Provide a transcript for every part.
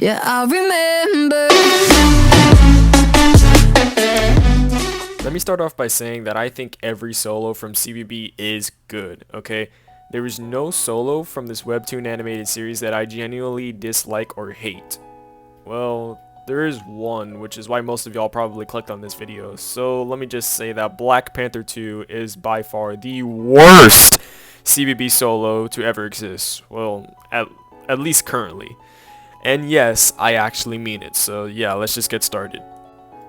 Yeah, I remember. Let me start off by saying that I think every solo from CBB is good, okay? There is no solo from this webtoon animated series that I genuinely dislike or hate. Well, there is one, which is why most of y'all probably clicked on this video. So let me just say that Black Panther 2 is by far the worst CBB solo to ever exist. Well, at least currently. And yes, I actually mean it. So yeah, let's just get started.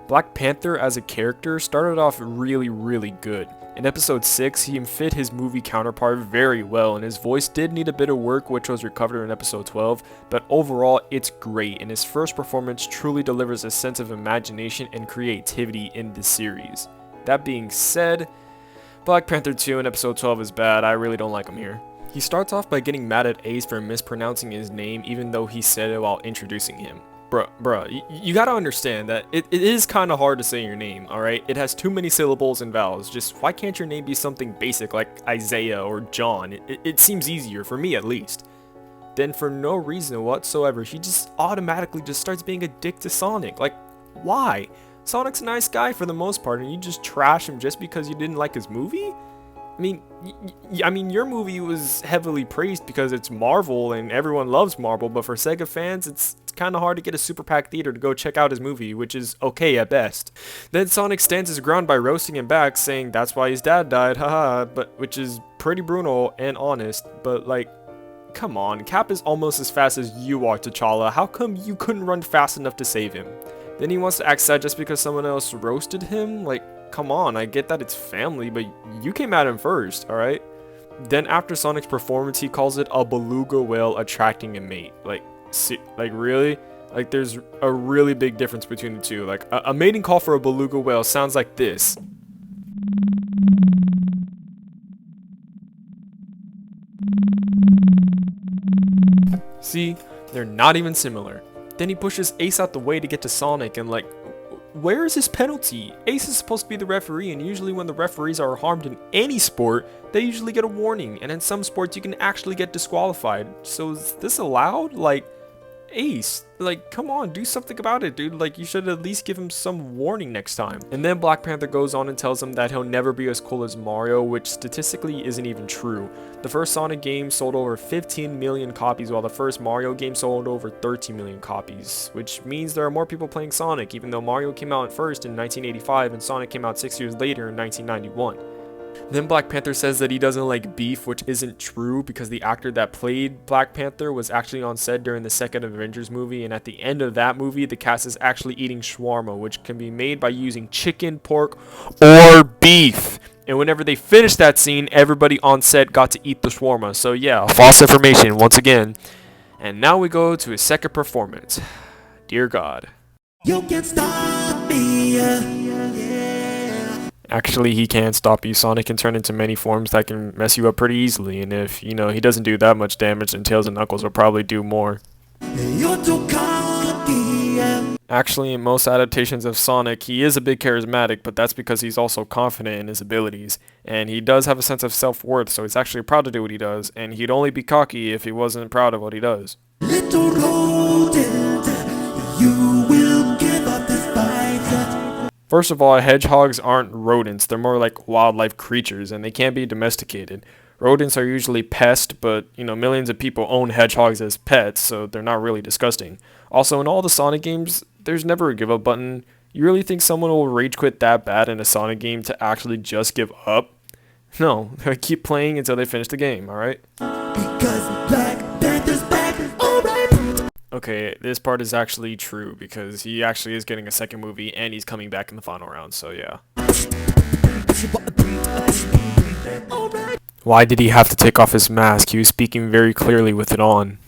Black Panther as a character started off really good. In episode 6, he fit his movie counterpart very well, and his voice did need a bit of work, which was recovered in episode 12, but overall it's great, and his first performance truly delivers a sense of imagination and creativity in the series. That being said, Black Panther 2 in episode 12 is bad. I really don't like him here. He starts off by getting mad at Ace for mispronouncing his name even though he said it while introducing him. Bruh, you gotta understand that it is kind of hard to say your name, alright? It has too many syllables and vowels. Just why can't your name be something basic like Isaiah or John? It seems easier, for me at least. Then for no reason whatsoever, he just automatically just starts being a dick to Sonic. Like, why? Sonic's a nice guy for the most part, and you just trash him just because you didn't like his movie? I mean, your movie was heavily praised because it's Marvel and everyone loves Marvel, but for Sega fans, it's kind of hard to get a super packed theater to go check out his movie, which is okay at best. Then Sonic stands his ground by roasting him back, saying that's why his dad died, haha, which is pretty brutal and honest, but like, come on, Cap is almost as fast as you are, T'Challa. How come you couldn't run fast enough to save him? Then he wants to act sad just because someone else roasted him? Like, come on, I get that it's family, but you came at him first, alright? Then after Sonic's performance, he calls it a beluga whale attracting a mate. Like really? Like, there's a really big difference between the two. Like, a mating call for a beluga whale sounds like this. See? They're not even similar. Then he pushes Ace out the way to get to Sonic and like, where is his penalty? Ace is supposed to be the referee, and usually when the referees are harmed in any sport, they usually get a warning, and in some sports you can actually get disqualified. So is this allowed? Like, Ace, like, come on, do something about it, dude. Like, you should at least give him some warning next time. And then Black Panther goes on and tells him that he'll never be as cool as Mario, which statistically isn't even true. The first Sonic game sold over 15 million copies, while the first Mario game sold over 13 million copies, which means there are more people playing Sonic, even though Mario came out first in 1985 and Sonic came out 6 years later in 1991. Then Black Panther says that he doesn't like beef, which isn't true because the actor that played Black Panther was actually on set during the second Avengers movie, and at the end of that movie, the cast is actually eating shawarma, which can be made by using chicken, pork, or beef. And whenever they finished that scene, everybody on set got to eat the shawarma. So yeah, false information once again. And now we go to his second performance. Dear God. You can stop me. Actually, he can't stop you. Sonic can turn into many forms that can mess you up pretty easily, and if, you know, he doesn't do that much damage, then Tails and Knuckles will probably do more. Actually, in most adaptations of Sonic, he is a bit charismatic, but that's because he's also confident in his abilities, and he does have a sense of self-worth, so he's actually proud to do what he does, and he'd only be cocky if he wasn't proud of what he does. Little rodent, you will give up this fight. First of all, hedgehogs aren't rodents, they're more like wildlife creatures, and they can't be domesticated. Rodents are usually pests, but, you know, millions of people own hedgehogs as pets, so they're not really disgusting. Also, in all the Sonic games, there's never a give up button. You really think someone will rage quit that bad in a Sonic game to actually just give up? No, they keep playing until they finish the game, alright? Because Black Panther's back, alright! Okay, this part is actually true, because he actually is getting a second movie, and he's coming back in the final round, so yeah. Why did he have to take off his mask? He was speaking very clearly with it on.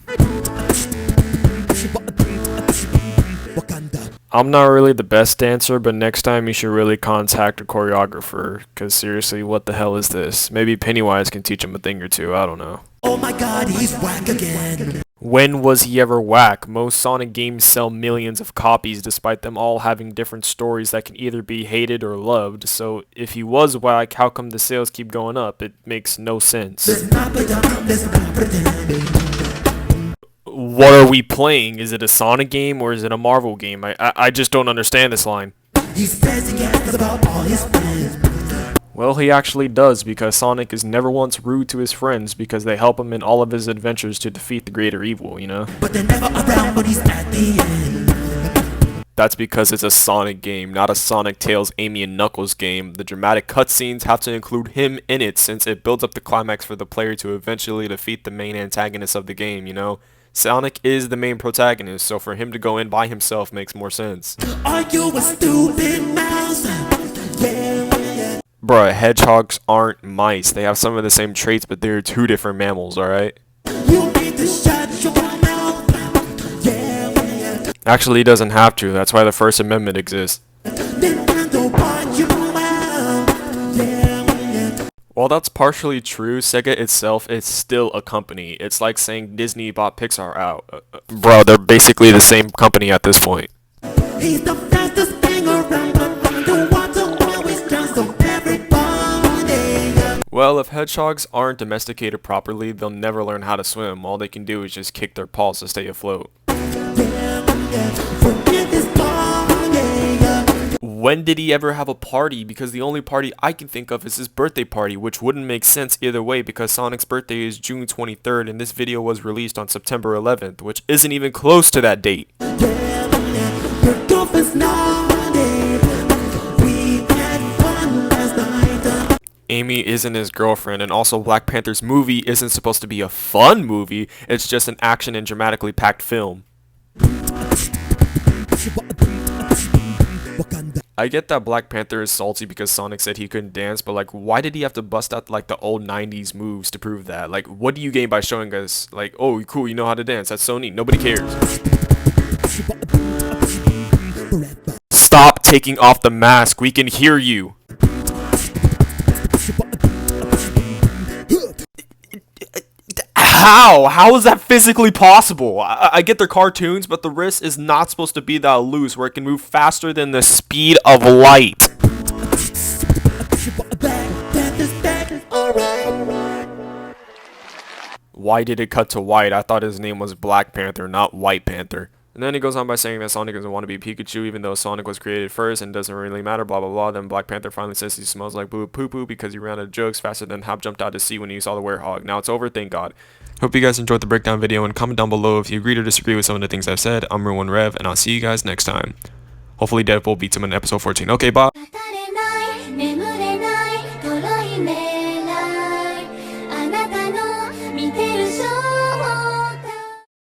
I'm not really the best dancer, but next time you should really contact a choreographer, because seriously, what the hell is this? Maybe Pennywise can teach him a thing or two, I don't know. Oh my god, he's whack again! When was he ever whack? Most Sonic games sell millions of copies, despite them all having different stories that can either be hated or loved, so if he was whack, how come the sales keep going up? It makes no sense. what are we playing? Is it a Sonic game or is it a Marvel game? I just don't understand this line. He says he cares about all his friends. Well, he actually does, because Sonic is never once rude to his friends because they help him in all of his adventures to defeat the greater evil, you know? But they're never around when he's at the end. That's because it's a Sonic game, not a Sonic Tails Amy and Knuckles game. The dramatic cutscenes have to include him in it since it builds up the climax for the player to eventually defeat the main antagonist of the game, you know? Sonic is the main protagonist, so for him to go in by himself makes more sense. Are you a stupid mouse? Yeah. Bruh, hedgehogs aren't mice. They have some of the same traits, but they're two different mammals, alright? You need to shut your mouth. Yeah. Actually, he doesn't have to. That's why the First Amendment exists. Nintendo bought you out. Yeah. While that's partially true, Sega itself is still a company. It's like saying Disney bought Pixar out. Bro, they're basically the same company at this point. He's the fastest thing around, but underwater always drowns so everybody. Well, if hedgehogs aren't domesticated properly, they'll never learn how to swim. All they can do is just kick their paws to stay afloat. When did he ever have a party? Because the only party I can think of is his birthday party, which wouldn't make sense either way because Sonic's birthday is June 23rd and this video was released on September 11th, which isn't even close to that date. Amy isn't his girlfriend, and also Black Panther's movie isn't supposed to be a fun movie, it's just an action and dramatically packed film. I get that Black Panther is salty because Sonic said he couldn't dance, but like, why did he have to bust out like the old 90s moves to prove that? Like, what do you gain by showing us, like, oh, cool, you know how to dance, that's so neat, nobody cares. Stop taking off the mask, we can hear you. How is that physically possible? I get they're cartoons, but the wrist is not supposed to be that loose where it can move faster than the speed of light. Why did it cut to white? I thought his name was Black Panther, not White Panther. And then he goes on by saying that Sonic doesn't want to be Pikachu even though Sonic was created first and doesn't really matter, blah blah blah. Then Black Panther finally says he smells like poo poo because he ran out of jokes faster than Hop jumped out to sea when he saw the werehog. Now it's over, thank God. Hope you guys enjoyed the breakdown video and comment down below if you agree or disagree with some of the things I've said. I'm Rev, and I'll see you guys next time. Hopefully Deadpool beats him in episode 14. Okay, bye.